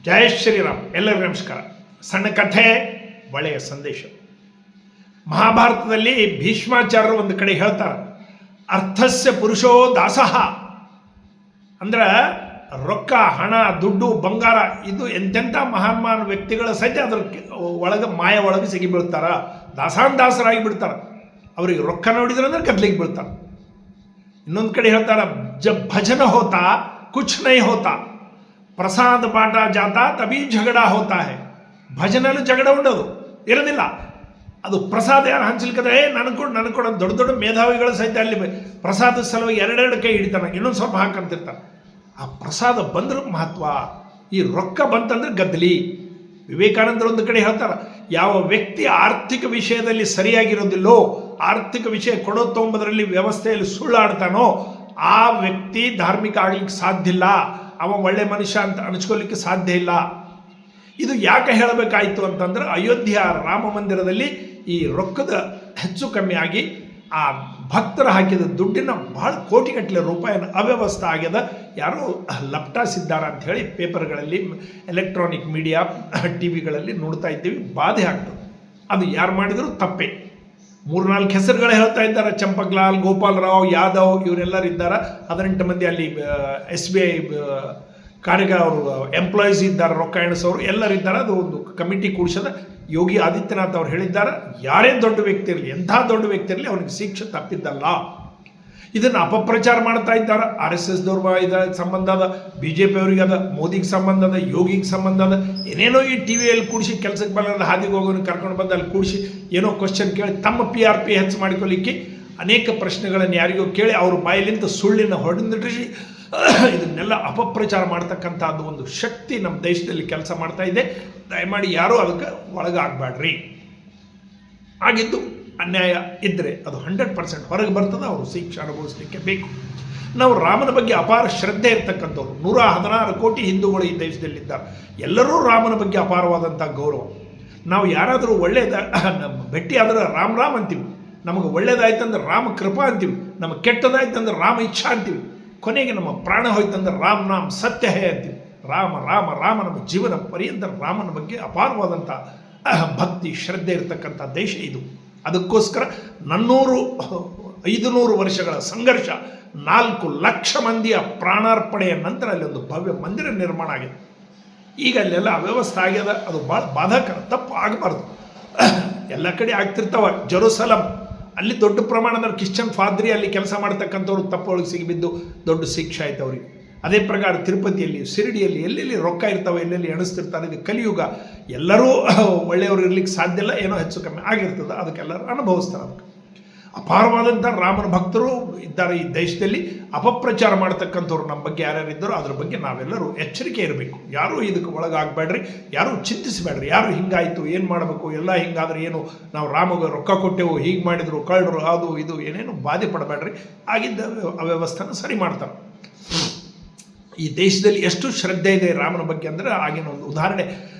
ಜಯ ಶ್ರೀರಾಮ್. ಎಲ್ಲರಿಗೂ ನಮಸ್ಕಾರ. ಸಣ್ಣ ಕಥೆ, ಒಳ್ಳೆಯ ಸಂದೇಶ. ಮಹಾಭಾರತದಲ್ಲಿ ಭೀಷ್ಮಾಚಾರ್ಯರು ಒಂದು ಕಡೆ ಹೇಳ್ತಾರೆ, ಅರ್ಥಸ್ಯ ಪುರುಷೋ ದಾಸಃ. ಅಂದ್ರೆ ರೊಕ್ಕ, ಹಣ, ದುಡ್ಡು, ಬಂಗಾರ ಇದು ಎಂತೆಂಥ ಮಹಾನ್ ವ್ಯಕ್ತಿಗಳ ಸಹಿತ ಅದ್ರ ಒಳಗೆ ಮಾಯ ಒಳಗೆ ಸಿಗಿ ಬೀಳ್ತಾರ, ದಾಸರಾಗಿ ಬಿಡ್ತಾರೆ. ಅವ್ರಿಗೆ ರೊಕ್ಕ ನೋಡಿದ್ರೆ ಅಂದ್ರೆ ಕದ್ಲಿಗೆ ಬೀಳ್ತಾರೆ. ಇನ್ನೊಂದು ಕಡೆ ಹೇಳ್ತಾರ, ಜಬ್ ಭಜನ ಹೋತಾ ಕುಚ್ ನೈ ಹೋತಾ, ಪ್ರಸಾದ ಬಾಟ ಜಾತಾ ತಬಿ ಜಗಡ ಹೋತಾ ಹೇ. ಭಜನೆಯಲ್ಲಿ ಜಗಡ ಉಂಡೋದು ಇರೋದಿಲ್ಲ. ಅದು ಪ್ರಸಾದ ಯಾರು ಹಂಚಲಿಕ್ಕಂದ್ರೆ ನನಗೆ ಕೊಡು ದೊಡ್ಡ ದೊಡ್ಡ ಮೇಧಾವಿಗಳ ಸಹಿತ ಅಲ್ಲಿ ಪ್ರಸಾದದ ಸಲುವಾಗಿ ಎರಡೆರಡು ಕೈ ಹಿಡಿತಾನೆ, ಇನ್ನೊಂದು ಸ್ವಲ್ಪ ಹಾಕಂತಿರ್ತಾನೆ. ಆ ಪ್ರಸಾದ ಬಂದ್ರೆ ಮಹತ್ವ, ಈ ರೊಕ್ಕ ಬಂತಂದ್ರೆ ಗದ್ದಲಿ. ವಿವೇಕಾನಂದರು ಒಂದು ಕಡೆ ಹೇಳ್ತಾರೆ, ಯಾವ ವ್ಯಕ್ತಿ ಆರ್ಥಿಕ ವಿಷಯದಲ್ಲಿ ಸರಿಯಾಗಿರೋದಿಲ್ಲೋ, ಆರ್ಥಿಕ ವಿಷಯ ಕೊಡೋ ತೊಂಬದರಲ್ಲಿ ವ್ಯವಸ್ಥೆಯಲ್ಲಿ ಸುಳ್ಳಾಡ್ತಾನೋ ಆ ವ್ಯಕ್ತಿ ಧಾರ್ಮಿಕ ಆಗ್ಲಿಕ್ಕೆ ಸಾಧ್ಯ ಇಲ್ಲ, ಅವ ಒಳ್ಳೆ ಮನುಷ್ಯ ಅಂತ ಅನಿಸ್ಕೊಳ್ಳಿಕ್ಕೆ ಸಾಧ್ಯ ಇಲ್ಲ. ಇದು ಯಾಕೆ ಹೇಳಬೇಕಾಯಿತು ಅಂತಂದ್ರೆ, ಅಯೋಧ್ಯ ರಾಮ ಮಂದಿರದಲ್ಲಿ ಈ ರೊಕ್ಕದ ಹೆಚ್ಚು ಕಮ್ಮಿ ಆಗಿ ಆ ಭಕ್ತರು ಹಾಕಿದ ದುಡ್ಡಿನ ಬಹಳ ಕೋಟಿಗಟ್ಟಲೆ ರೂಪಾಯಿನ ಅವ್ಯವಸ್ಥೆ ಆಗ್ಯದ. ಯಾರೋ ಲಪ್ಟಾಸಿದ್ದಾರೆ ಅಂತ ಹೇಳಿ ಪೇಪರ್ಗಳಲ್ಲಿ, ಎಲೆಕ್ಟ್ರಾನಿಕ್ ಮೀಡಿಯಾ, ಟಿ ವಿಗಳಲ್ಲಿ ನೋಡ್ತಾ ಇದ್ದೀವಿ. ಬಾಧೆ ಆಗ್ತದೆ. ಅದು ಯಾರು ಮಾಡಿದರೂ ತಪ್ಪೇ. 3-4 ಹೆಸರುಗಳು ಹೇಳ್ತಾ ಇದ್ದಾರೆ, ಚಂಪಕ್ಲಾಲ್, ಗೋಪಾಲರಾವ್, ಯಾದವ್, ಇವರೆಲ್ಲರೂ ಇದ್ದಾರೆ. 18 ಮಂದಿ ಅಲ್ಲಿ SBI ಅವರು ಎಂಪ್ಲಾಯೀಸ್ ಇದ್ದಾರೆ, ರೊಕ್ಕ ಎಣಿಸೋರು ಎಲ್ಲರಿದ್ದಾರೆ. ಅದು ಒಂದು ಕಮಿಟಿ ಕೂಡಿಸದ. ಯೋಗಿ ಆದಿತ್ಯನಾಥ್ ಅವರು ಹೇಳಿದ್ದಾರೆ, ಯಾರೇ ದೊಡ್ಡ ವ್ಯಕ್ತಿ ಇರಲಿ, ಎಂಥ ದೊಡ್ಡ ವ್ಯಕ್ತಿ ಇರಲಿ, ಅವನಿಗೆ ಶಿಕ್ಷೆ ತಪ್ಪಿದ್ದಲ್ಲ. ಇದನ್ನು ಅಪಪ್ರಚಾರ ಮಾಡ್ತಾ ಇದ್ದಾರೆ. RSS ದವ್ರ ಸಂಬಂಧ ಅದ, BJP ಅವ್ರಿಗೆ ಅದ, ಮೋದಿಗೆ ಸಂಬಂಧ ಅದ, ಯೋಗಿಗೆ ಸಂಬಂಧ ಅದ. ಏನೇನೋ ಈ ಟಿ ವಿಯಲ್ಲಿ ಕೂಡಿಸಿ, ಕೆಲಸಕ್ಕೆ ಬರಲ್ಲ ಹಾದಿಗೆ ಹೋಗೋನು ಕರ್ಕೊಂಡು ಬಂದು ಅಲ್ಲಿ ಕೂಡಿಸಿ ಏನೋ ಕ್ವಶನ್ ಕೇಳಿ ತಮ್ಮ PRP ಹೆಚ್ಚು ಮಾಡಿಕೊಳ್ಳಿಕ್ಕೆ ಅನೇಕ ಪ್ರಶ್ನೆಗಳನ್ನು ಯಾರಿಗೋ ಕೇಳಿ ಅವ್ರ ಬಾಯಲಿಂದ ಸುಳ್ಳಿನ ಹೊಡೆದಿಟ್ಟಿಸಿ ಇದನ್ನೆಲ್ಲ ಅಪಪ್ರಚಾರ ಮಾಡ್ತಕ್ಕಂಥದ್ದು ಒಂದು ಶಕ್ತಿ ನಮ್ಮ ದೇಶದಲ್ಲಿ ಕೆಲಸ ಮಾಡ್ತಾ ಇದೆ. ದಯಮಾಡಿ ಯಾರೂ ಅದಕ್ಕೆ ಒಳಗಾಗಬೇಡ್ರಿ. ಆಗಿದ್ದು ಅನ್ಯಾಯ ಇದ್ದರೆ ಅದು 100% ಹೊರಗೆ ಬರ್ತದೆ. ಅವರು ಶಿಕ್ಷೆ ಅನುಭವಿಸಲಿಕ್ಕೆ ಬೇಕು. ನಾವು ರಾಮನ ಬಗ್ಗೆ ಅಪಾರ ಶ್ರದ್ಧೆ ಇರ್ತಕ್ಕಂಥವ್ರು 116 ಕೋಟಿ ಹಿಂದೂಗಳು ಈ ದೇಶದಲ್ಲಿದ್ದಾರೆ. ಎಲ್ಲರೂ ರಾಮನ ಬಗ್ಗೆ ಅಪಾರವಾದಂಥ ಗೌರವ. ನಾವು ಯಾರಾದರೂ ಒಳ್ಳೆಯದ ಭೇಟಿ ಆದ್ರೆ ರಾಮ್ ಅಂತೀವಿ, ನಮಗೆ ಒಳ್ಳೇದಾಯ್ತಂದ್ರೆ ರಾಮ ಕೃಪಾ ಅಂತೀವಿ, ನಮಗೆ ಕೆಟ್ಟದಾಯ್ತಂದ್ರೆ ರಾಮ ಇಚ್ಛಾ ಅಂತೀವಿ, ಕೊನೆಗೆ ನಮ್ಮ ಪ್ರಾಣ ಹೋಯ್ತಂದ್ರೆ ರಾಮ್ ನಾಮ್ ಸತ್ಯ ಹೇ ಅಂತೀವಿ. ರಾಮ ನಮ್ಮ ಜೀವನ ಪರ್ಯಂತ ರಾಮನ ಬಗ್ಗೆ ಅಪಾರವಾದಂಥ ಭಕ್ತಿ ಶ್ರದ್ಧೆ ಇರತಕ್ಕಂಥ ದೇಶ ಇದು. ಅದಕ್ಕೋಸ್ಕರ 500 ವರ್ಷಗಳ ಸಂಘರ್ಷ, 4 ಲಕ್ಷ ಮಂದಿಯ ಪ್ರಾಣಾರ್ಪಣೆಯ ನಂತರ ಅಲ್ಲಿ ಒಂದು ಭವ್ಯ ಮಂದಿರ ನಿರ್ಮಾಣ ಆಗಿದೆ. ಈಗ ಅಲ್ಲೆಲ್ಲ ಅವ್ಯವಸ್ಥೆ ಆಗ್ಯದ. ಅದು ಭಾಳ ಬಾಧಕರ, ತಪ್ಪು ಆಗಬಾರ್ದು. ಎಲ್ಲ ಕಡೆ ಆಗ್ತಿರ್ತಾವ. ಜೆರುಸಲಂ ಅಲ್ಲಿ ದೊಡ್ಡ ಪ್ರಮಾಣದಲ್ಲಿ ಕ್ರಿಶ್ಚಿಯನ್ ಫಾದ್ರಿ ಅಲ್ಲಿ ಕೆಲಸ ಮಾಡ್ತಕ್ಕಂಥವ್ರು ತಪ್ಪೊಳಗೆ ಸಿಗಿಬಿದ್ದು ದೊಡ್ಡ ಶಿಕ್ಷೆ ಆಯ್ತು ಅವ್ರಿಗೆ. ಅದೇ ಪ್ರಕಾರ ತಿರುಪತಿಯಲ್ಲಿ, ಶಿರಡಿಯಲ್ಲಿ ಎಲ್ಲೆಲ್ಲಿ ರೊಕ್ಕ ಇರ್ತಾವೆ, ಎಲ್ಲೆಲ್ಲಿ ಎಣಿಸ್ತಿರ್ತಾರೆ. ಇದು ಕಲಿಯುಗ. ಎಲ್ಲರೂ ಒಳ್ಳೆಯವರು ಇರ್ಲಿಕ್ಕೆ ಸಾಧ್ಯ ಇಲ್ಲ, ಏನೋ ಹೆಚ್ಚು ಕಮ್ಮಿ ಆಗಿರ್ತದೆ. ಅದಕ್ಕೆಲ್ಲರೂ ಅನುಭವಿಸ್ತಾರೆ. ಅದಕ್ಕೆ ಅಪಾರವಾದಂಥ ರಾಮನ ಭಕ್ತರು ಇದ್ದಾರೆ ಈ ದೇಶದಲ್ಲಿ. ಅಪಪ್ರಚಾರ ಮಾಡ್ತಕ್ಕಂಥವ್ರು ನಮ್ಮ ಬಗ್ಗೆ ಯಾರ್ಯಾರು ಇದ್ದಾರೋ ಅದ್ರ ಬಗ್ಗೆ ನಾವೆಲ್ಲರೂ ಎಚ್ಚರಿಕೆ ಇರಬೇಕು. ಯಾರೂ ಇದಕ್ಕೆ ಒಳಗಾಗಬೇಡ್ರಿ, ಯಾರೂ ಚಿಂತಿಸಬೇಡ್ರಿ. ಯಾರು ಹಿಂಗಾಯಿತು, ಏನು ಮಾಡಬೇಕು, ಎಲ್ಲ ಹಿಂಗಾದ್ರೆ ಏನು, ನಾವು ರಾಮಗೆ ರೊಕ್ಕ ಕೊಟ್ಟೆವು, ಹೀಗೆ ಮಾಡಿದ್ರು, ಕಳ್ಳರು, ಅದು ಇದು ಏನೇನು ಬಾಧೆ ಪಡಬೇಡ್ರಿ. ಆಗಿದ್ದ ಅವ್ಯವಸ್ಥೆನ ಸರಿ ಮಾಡ್ತಾರೆ. ಈ ದೇಶದಲ್ಲಿ ಎಷ್ಟು ಶ್ರದ್ಧೆ ಇದೆ ರಾಮನ ಬಗ್ಗೆ ಅಂದರೆ, ಆಗಿನ ಒಂದು ಉದಾಹರಣೆ,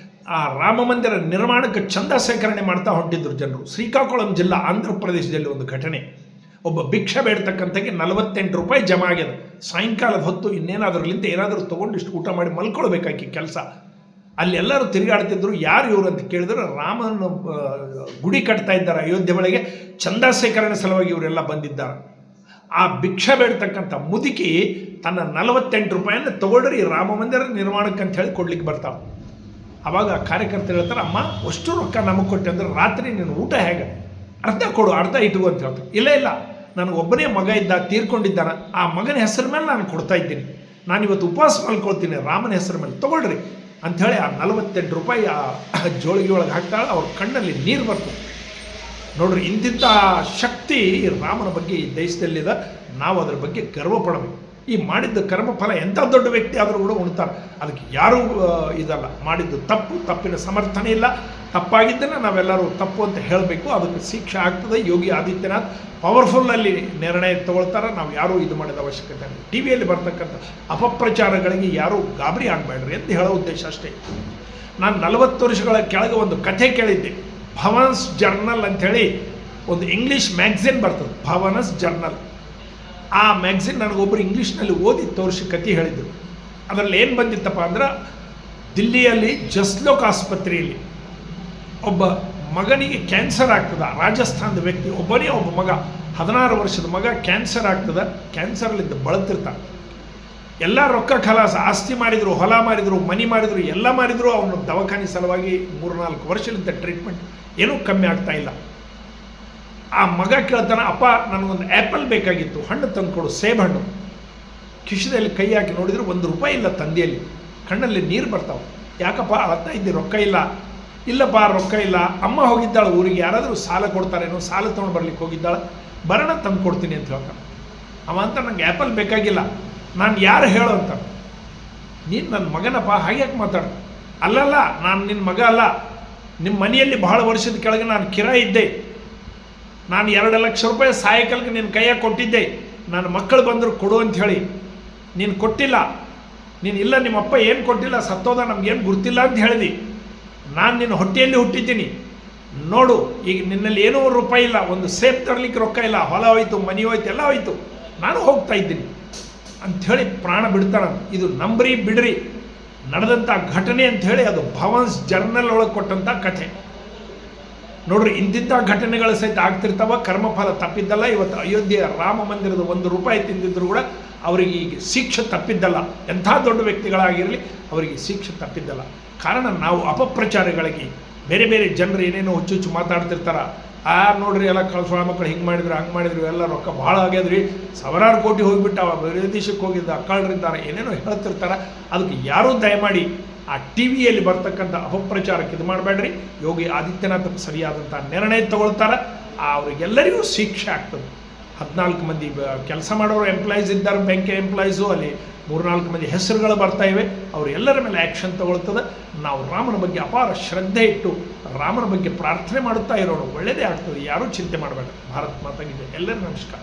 ಆ ರಾಮ ಮಂದಿರ ನಿರ್ಮಾಣಕ್ಕೆ ಚಂದ ಸೇಕರಣೆ ಮಾಡ್ತಾ ಹೊಂಟಿದ್ರು ಜನರು. ಶ್ರೀಕಾಕುಳಂ ಜಿಲ್ಲಾ, ಆಂಧ್ರ ಪ್ರದೇಶದಲ್ಲಿ ಒಂದು ಘಟನೆ. ಒಬ್ಬ ಭಿಕ್ಷೆ ಬೇಡ್ತಕ್ಕಂಥಕ್ಕೆ 48 ರೂಪಾಯಿ ಜಮಾ ಆಗ್ಯದ. ಸಾಯಂಕಾಲದ ಹೊತ್ತು ಇನ್ನೇನಾದ್ರಲ್ಲಿಂದ ಏನಾದರೂ ತೊಗೊಂಡು ಇಷ್ಟು ಊಟ ಮಾಡಿ ಮಲ್ಕೊಳ್ಬೇಕಾಕಿ ಕೆಲಸ. ಅಲ್ಲಿ ಎಲ್ಲರೂ ತಿರುಗಾಡ್ತಿದ್ರು. ಯಾರು ಇವರು ಅಂತ ಕೇಳಿದ್ರೆ, ರಾಮನ ಗುಡಿ ಕಟ್ತಾ ಇದ್ದಾರೆ ಅಯೋಧ್ಯೆ ಒಳಗೆ, ಚಂದ ಸೇಕರಣೆ ಸಲುವಾಗಿ ಇವರೆಲ್ಲ ಬಂದಿದ್ದಾರೆ. ಆ ಭಿಕ್ಷೆ ಬೇಡ್ತಕ್ಕಂಥ ಮುದುಕಿ ತನ್ನ 48 ರೂಪಾಯಿಯನ್ನು ತಗೊಳ್ರಿ ರಾಮ ಮಂದಿರ ನಿರ್ಮಾಣಕ್ಕೆ ಅಂತ ಹೇಳಿ ಕೊಡ್ಲಿಕ್ಕೆ ಬರ್ತಾವೆ. ಆವಾಗ ಕಾರ್ಯಕರ್ತರು ಹೇಳ್ತಾರೆ, ಅಮ್ಮ ಅಷ್ಟು ರೊಕ್ಕ ನಮಗೆ ಕೊಟ್ಟೆ ಅಂದ್ರೆ ರಾತ್ರಿ ನೀನು ಊಟ ಹೇಗೆ, ಅರ್ಧ ಕೊಡು, ಅರ್ಧ ಇಟ್ಕೋ ಅಂತ ಹೇಳ್ತಾರೆ. ಇಲ್ಲ ನನಗೊಬ್ಬನೇ ಮಗ ಇದ್ದ, ತೀರ್ಕೊಂಡಿದ್ದಾನೆ, ಆ ಮಗನ ಹೆಸರು ಮೇಲೆ ನಾನು ಕೊಡ್ತಾ ಇದ್ದೀನಿ, ನಾನಿವತ್ತು ಉಪವಾಸ ಮಲ್ಕೊಳ್ತೀನಿ ರಾಮನ ಹೆಸರು ಮೇಲೆ, ತಗೊಳ್ರಿ ಅಂಥೇಳಿ ಆ 48 ರೂಪಾಯಿ ಆ ಜೋಳಿಗೆ ಒಳಗೆ ಹಾಕ್ತಾಳೆ. ಅವ್ರ ಕಣ್ಣಲ್ಲಿ ನೀರು ಬರ್ತದೆ. ನೋಡ್ರಿ, ಇಂತಿಂಥ ಶಕ್ತಿ ರಾಮನ ಬಗ್ಗೆ ಈ ದೇಶದಲ್ಲಿದೆ. ನಾವು ಅದರ ಬಗ್ಗೆ ಗರ್ವ ಪಡಬೇಕು. ಈ ಮಾಡಿದ್ದ ಕರ್ಮಫಲ ಎಂಥ ದೊಡ್ಡ ವ್ಯಕ್ತಿ ಆದರೂ ಕೂಡ ಉಣ್ತಾರೆ. ಅದಕ್ಕೆ ಯಾರೂ ಇದಲ್ಲ. ಮಾಡಿದ್ದು ತಪ್ಪಿನ ಸಮರ್ಥನೆ ಇಲ್ಲ. ತಪ್ಪಾಗಿದ್ದನ್ನು ನಾವೆಲ್ಲರೂ ತಪ್ಪು ಅಂತ ಹೇಳಬೇಕು. ಅದಕ್ಕೆ ಶಿಕ್ಷೆ ಆಗ್ತದೆ. ಯೋಗಿ ಆದಿತ್ಯನಾಥ್ ಪವರ್ಫುಲ್ಲಲ್ಲಿ ನಿರ್ಣಯ ತಗೊಳ್ತಾರೆ. ನಾವು ಯಾರೂ ಇದು ಮಾಡಿದ ಅವಶ್ಯಕತೆ ಇಲ್ಲ. ಟಿ ವಿಯಲ್ಲಿ ಬರ್ತಕ್ಕಂಥ ಅಪಪ್ರಚಾರಗಳಿಗೆ ಯಾರೂ ಗಾಬರಿ ಆಗಬೇಡ್ರಿ ಅಂತ ಹೇಳೋ ಉದ್ದೇಶ ಅಷ್ಟೇ. ನಾನು 40 ವರ್ಷಗಳ ಕೆಳಗೆ ಒಂದು ಕಥೆ ಕೇಳಿದ್ದೆ. ಭವನ್ಸ್ ಜರ್ನಲ್ ಅಂಥೇಳಿ ಒಂದು ಇಂಗ್ಲೀಷ್ ಮ್ಯಾಗ್ಝಿನ್ ಬರ್ತದೆ, ಭವನಸ್ ಜರ್ನಲ್. ಆ ಮ್ಯಾಗ್ಝಿನ್ ನನಗೊಬ್ಬರು ಇಂಗ್ಲೀಷ್ನಲ್ಲಿ ಓದಿ ತೋರಿಸಿ ಕತೆ ಹೇಳಿದರು. ಅದರಲ್ಲಿ ಏನು ಬಂದಿತ್ತಪ್ಪ ಅಂದ್ರೆ, ದಿಲ್ಲಿಯಲ್ಲಿ ಜಸ್ಲೋಕ್ ಆಸ್ಪತ್ರೆಯಲ್ಲಿ ಒಬ್ಬ ಮಗನಿಗೆ ಕ್ಯಾನ್ಸರ್ ಆಗ್ತದ. ರಾಜಸ್ಥಾನದ ವ್ಯಕ್ತಿ ಒಬ್ಬ ಮಗ 16 ವರ್ಷದ ಮಗ ಕ್ಯಾನ್ಸರ್ ಆಗ್ತದ. ಕ್ಯಾನ್ಸರ್ಲಿಂದ ಬಳಲ್ತಿರ್ತಾನೆ. ಎಲ್ಲ ರೊಕ್ಕ ಖಲಾಸ, ಆಸ್ತಿ ಮಾರಿದ್ರು, ಹೊಲ ಮಾರಿದ್ರು, ಮನಿ ಮಾರಿದ್ರು, ಎಲ್ಲ ಮಾರಿದ್ರು. ಅವನು ದವಾಖಾನೆ ಸಲುವಾಗಿ 3-4 ವರ್ಷದಿಂದ ಟ್ರೀಟ್ಮೆಂಟ್ ಏನೂ ಕಮ್ಮಿ ಆಗ್ತಾ ಇಲ್ಲ. ಆ ಮಗ ಕೇಳ್ತಾನೆ, ಅಪ್ಪ ನನಗೊಂದು ಆ್ಯಪಲ್ ಬೇಕಾಗಿತ್ತು, ಹಣ್ಣು ತಂದುಕೊಡು, ಸೇಬ್ ಹಣ್ಣು. ಕಿಶದಲ್ಲಿ ಕೈ ಹಾಕಿ ನೋಡಿದ್ರು ₹1 ಇಲ್ಲ ತಂದೆಯಲ್ಲಿ. ಕಣ್ಣಲ್ಲಿ ನೀರು ಬರ್ತಾವೆ. ಯಾಕಪ್ಪ ಅಳ್ತಾ ಇದ್ದೆ? ರೊಕ್ಕ ಇಲ್ಲ. ಇಲ್ಲಪ್ಪ ರೊಕ್ಕ ಇಲ್ಲ, ಅಮ್ಮ ಹೋಗಿದ್ದಾಳೆ ಊರಿಗೆ, ಯಾರಾದರೂ ಸಾಲ ಕೊಡ್ತಾರೇನೋ, ಸಾಲ ತೊಗೊಂಡು ಬರ್ಲಿಕ್ಕೆ ಹೋಗಿದ್ದಾಳೆ, ಬರೋಣ ತಂದು ಕೊಡ್ತೀನಿ ಅಂತ ಹೇಳ್ತಾನೆ. ಅವ ಅಂತ ನಂಗೆ ಆ್ಯಪಲ್ ಬೇಕಾಗಿಲ್ಲ, ನಾನು ಯಾರು ಹೇಳೋ ಅಂತ. ನೀನು ನನ್ನ ಮಗನಪ್ಪ, ಹಾಗ್ಯಾಕೆ ಮಾತಾಡ? ಅಲ್ಲಲ್ಲ, ನಾನು ನಿನ್ನ ಮಗ ಅಲ್ಲ. ನಿಮ್ಮ ಮನೆಯಲ್ಲಿ ಬಹಳ ವರ್ಷದ ಕೆಳಗೆ ನಾನು ಕಿರಾಯ ಇದ್ದೆ. ನಾನು ₹2 ಲಕ್ಷ ಸಾಯಂಕಾಲಕ್ಕೆ ನಿನ್ನ ಕೈಯಾಗ ಕೊಟ್ಟಿದ್ದೆ. ನನ್ನ ಮಕ್ಕಳು ಬಂದರು ಕೊಡು ಅಂತ ಹೇಳಿ ನೀನು ಕೊಟ್ಟಿಲ್ಲ. ನೀನು ಇಲ್ಲ, ನಿಮ್ಮಪ್ಪ ಏನು ಕೊಟ್ಟಿಲ್ಲ, ಸತ್ತೋದ, ನಮಗೇನು ಗುರ್ತಿಲ್ಲ ಅಂತ ಹೇಳಿದಿ. ನಾನು ನಿನ್ನ ಹೊಟ್ಟೆಯಲ್ಲಿ ಹುಟ್ಟಿದ್ದೀನಿ ನೋಡು. ಈಗ ನಿನ್ನಲ್ಲಿ ಏನೂ ರೂಪಾಯಿ ಇಲ್ಲ, ಒಂದು ಸೇಬ್ ತರಲಿಕ್ಕೆ ರೊಕ್ಕ ಇಲ್ಲ, ಹೊಲ ಹೋಯ್ತು, ಮನೆ ಹೋಯ್ತು, ಎಲ್ಲ ಹೋಯ್ತು, ನಾನು ಹೋಗ್ತಾ ಇದ್ದೀನಿ ಅಂಥೇಳಿ ಪ್ರಾಣ ಬಿಡ್ತಾನೆ. ಇದು ನಂಬ್ರಿ ಬಿಡ್ರಿ ನಡೆದಂಥ ಘಟನೆ ಅಂಥೇಳಿ ಅದು ಭವನ್ಸ್ ಜರ್ನಲ್ ಒಳಗೆ ಕೊಟ್ಟಂಥ ಕಥೆ ನೋಡ್ರಿ. ಇಂತಿಂಥ ಘಟನೆಗಳು ಸಹಿತ ಆಗ್ತಿರ್ತಾವ. ಕರ್ಮಫಲ ತಪ್ಪಿದ್ದಲ್ಲ. ಇವತ್ತು ಅಯೋಧ್ಯೆಯ ರಾಮ ಮಂದಿರದ ₹1 ತಿಂದಿದ್ರು ಕೂಡ ಅವರಿಗೆ ಈಗ ಶಿಕ್ಷೆ ತಪ್ಪಿದ್ದಲ್ಲ. ಎಂಥ ದೊಡ್ಡ ವ್ಯಕ್ತಿಗಳಾಗಿರಲಿ ಅವರಿಗೆ ಶಿಕ್ಷೆ ತಪ್ಪಿದ್ದಲ್ಲ. ಕಾರಣ ನಾವು ಅಪಪ್ರಚಾರಗಳಿಗೆ ಬೇರೆ ಬೇರೆ ಜನರು ಏನೇನೋ ಹುಚ್ಚು ಮಾತಾಡ್ತಿರ್ತಾರ. ನೋಡ್ರಿ ಎಲ್ಲ ಕಳ್ಸೋಳ ಮಕ್ಕಳು ಹಿಂಗೆ ಮಾಡಿದ್ರು, ಹಂಗೆ ಮಾಡಿದ್ರು, ಎಲ್ಲ ರೊಕ್ಕ ಭಾಳ ಆಗ್ಯದ್ರಿ, ಸಾವಿರಾರು ಕೋಟಿ ಹೋಗಿಬಿಟ್ಟು ಬೇರೆ ದೇಶಕ್ಕೆ ಹೋಗಿದ್ದ ಅಕ್ಕಳ್ರಿದ್ದಾರೆ, ಏನೇನೋ ಹೇಳ್ತಿರ್ತಾರೆ. ಅದಕ್ಕೆ ಯಾರೂ ದಯಮಾಡಿ ಆ ಟಿ ವಿಯಲ್ಲಿ ಬರ್ತಕ್ಕಂಥ ಅಪಪ್ರಚಾರಕ್ಕೆ ಇದು ಮಾಡಬೇಡ್ರಿ. ಯೋಗಿ ಆದಿತ್ಯನಾಥ್ ಸರಿಯಾದಂಥ ನಿರ್ಣಯ ತಗೊಳ್ತಾರೆ. ಅವರಿಗೆಲ್ಲರಿಗೂ ಶಿಕ್ಷೆ ಆಗ್ತದೆ. 14 ಮಂದಿ ಕೆಲಸ ಮಾಡೋರು ಎಂಪ್ಲಾಯೀಸ್ ಇದ್ದಾರೆ, ಬ್ಯಾಂಕ್ ಎಂಪ್ಲಾಯೀಸು. ಅಲ್ಲಿ 3-4 ಮಂದಿ ಹೆಸರುಗಳು ಬರ್ತಾ ಇವೆ. ಅವರೆಲ್ಲರ ಮೇಲೆ ಆ್ಯಕ್ಷನ್ ತಗೊಳ್ತದೆ. ನಾವು ರಾಮನ ಬಗ್ಗೆ ಅಪಾರ ಶ್ರದ್ಧೆ ಇಟ್ಟು ರಾಮನ ಬಗ್ಗೆ ಪ್ರಾರ್ಥನೆ ಮಾಡುತ್ತಾ ಇರೋಣ. ಒಳ್ಳೆಯದೇ ಆಗ್ತದೆ. ಯಾರೂ ಚಿಂತೆ ಮಾಡಬೇಡ. ಭಾರತ್ ಮಾತಾಗಿದೆ. ಎಲ್ಲರಿಗೂ ನಮಸ್ಕಾರ.